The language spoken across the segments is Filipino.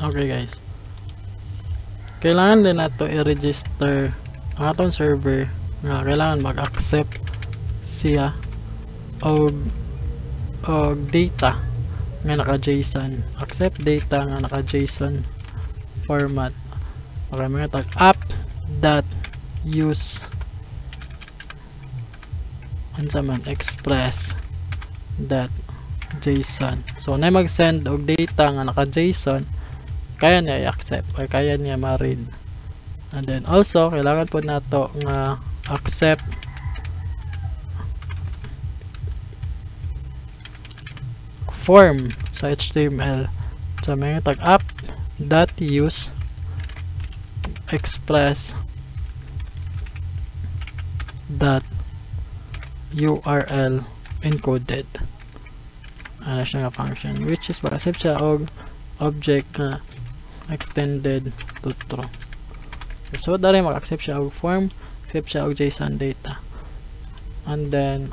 Okay guys, kailangan din nato i-register ang atong server nga kailangan mag-accept siya og data nga naka JSON, accept data nga naka JSON format. Okay, mga tag app dot use unsa man express dot JSON. So na mag-send og data nga naka JSON, kaya niya i-accept or kaya niya ma-read. And then also kailangan po nato nga accept form sa HTML. So may tag app dot use express dot URL encoded. Ano siya nga function which is para-accept siya og object nga extended to true. So dari mag-accept siya og form, accept siya og JSON data. And then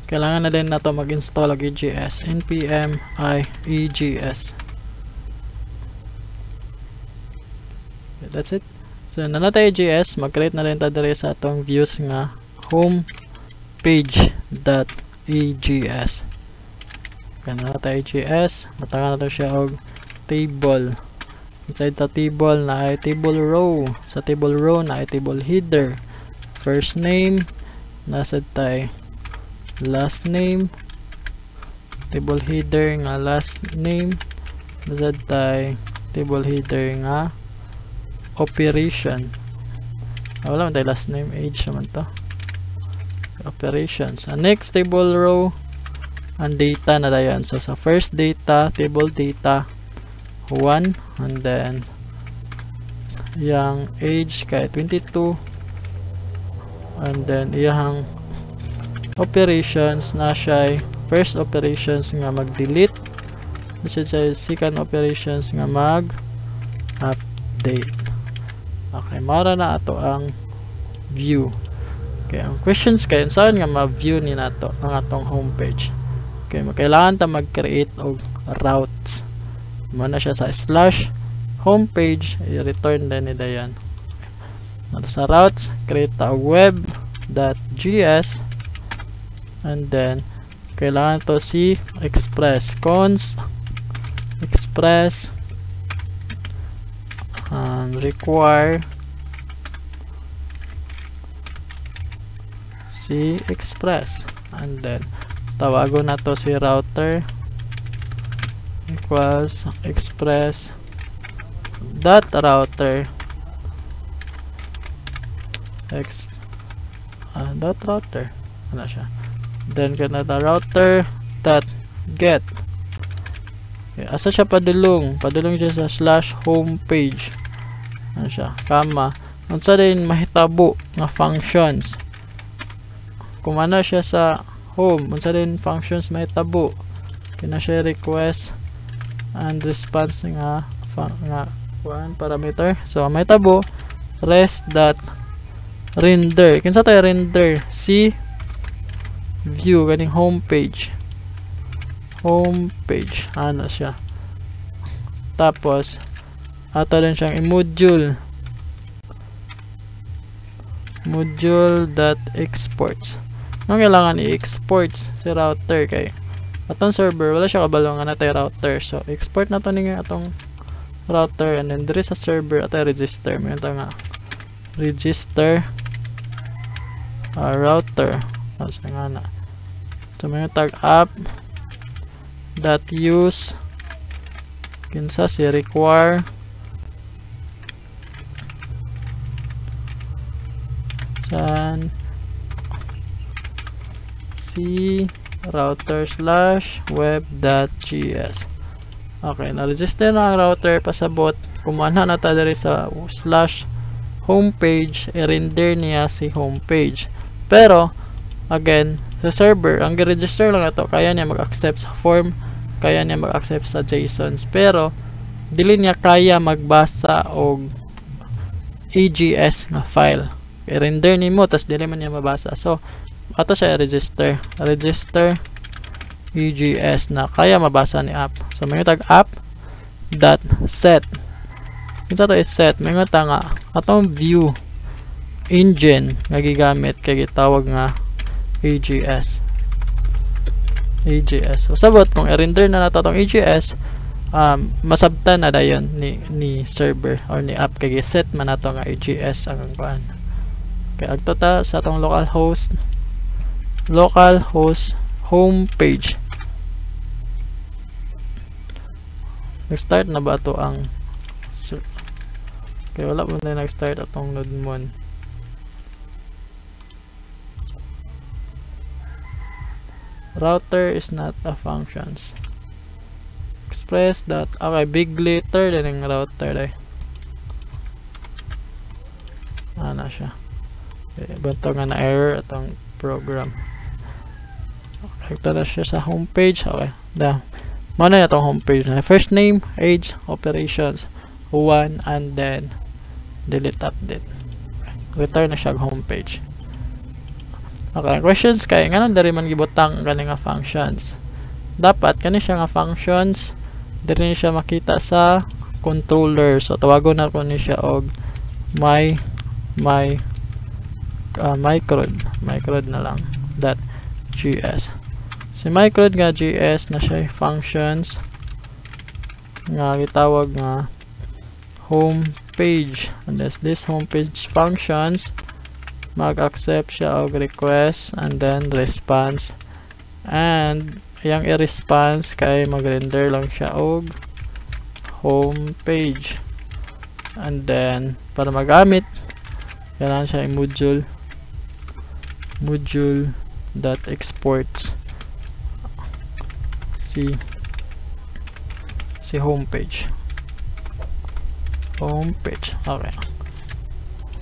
kailangan na din nato mag-install og EGS, npm I EGS. Okay, that's it. So na nato EGS, mag-create na din ta dire sa atong views nga home page.egs. Kaya na nato EGS, matangan nato siya og table. Inside the table na ay table row. Sa table row na ay table header. First name, nasa tay last name. Table header nga last name. Nasa tay table header nga operation. Wala man tay last name, age naman to. Operations. Next table row ang data na dayon. So sa first data, table data 1, and then yang age kay 22, and then iyang operations na siya first operations nga mag-delete, siya second operations nga mag-update. Okay, mara na ato ang view. Okay, ang questions kay saan nga ma-view ni nato ang atong homepage. Okay, kailangan ta mag-create og routes. Muna siya sa slash homepage, i-return din nila yan. Sa routes, create a web.js, and then kailangan to si express cons express require si express, and then tawagon na to si router equals express dot router dot router ano siya, then kanata router dot get. Okay, asa siya padulong siya sa slash homepage ano siya, kama unsa din mahitabo nga functions kung ano siya sa home, unsa din functions mahitabo kina siya request and response nga one parameter. So may tabo res.render. Kinsa tayo render? Si view ganing homepage. Ano siya? Tapos ato din siyang i-module. Module.exports. Nung kailangan i-export si router kay atong server wala siya kabalo nga natay router, so export na to ni atong router, and then dire sa server atay register mo ito nga register router as nga na. So may tag app dot use kinsa si require san si router slash web.js. Okay, na-register na ang router pasabot. Kumana na ta diri sa slash homepage, i-render niya si homepage. Pero again, sa server ang gi-register lang ito, kaya niya mag-accept sa form, kaya niya mag-accept sa JSONs, pero dili niya kaya magbasa og EGS nga file. I-render nimo tas dili man niya mabasa. So ato siya register EGS na kaya mabasa ni app. So may tag app dot set. Kita to is set, may nga nga atong view engine nga gigamit kay gitawag nga AGS. So sabot kung i-render na nato atong AGS, masabtan na dayon ni server or ni app kay set man nato nga AGS ang kuan. Kay agto ta sa atong localhost home page. Nag-start na ba to ang kaya wala mo na nag-start atong node mon. Router is not a functions. Express dot okay, big letter din ang router day. Ana siya. Okay, banto nga na error atong program. Okay, ito na siya sa homepage. Okay, mao na itong homepage. First name, age, operations, 1, and then delete update. Return na siya homepage. Okay, questions kay nganon diri man gibutang kani nga functions. Dapat kani siya nga functions diri siya makita sa controller. So tawagon na ko ni siya og microd na lang .gs. Si microd nga .gs na siya functions nga gitawag nga home page, and this home page functions mag-accept siya og request and then response, and yang i-response kay mag-render lang siya og home page, and then para magamit kailangan siya yung module.exports si homepage. Okay,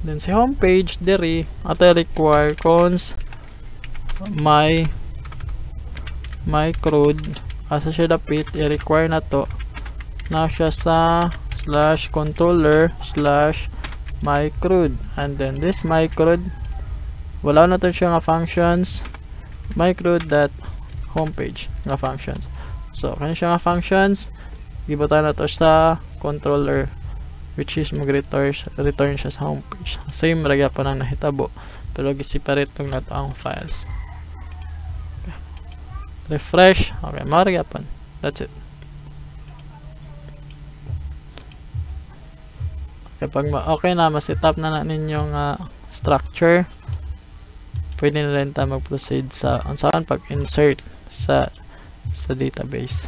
then si homepage diri ato require cons microd asa siya dapit i-require na to na siya sa /controller/microd, and then this microd wala na to siya nga functions microd.homepage nga functions. So kanya siya nga functions gibutan na to sa controller, which is mag-return siya sa homepage. Same ragya pa nang nahitabo pero gi-separate tong nato ang files. Okay. Refresh. Okay, maragya pa. That's it. Kapag okay na, ma-set up na ninyong structure, pwede na rin tayo mag-proceed sa pag-insert sa database.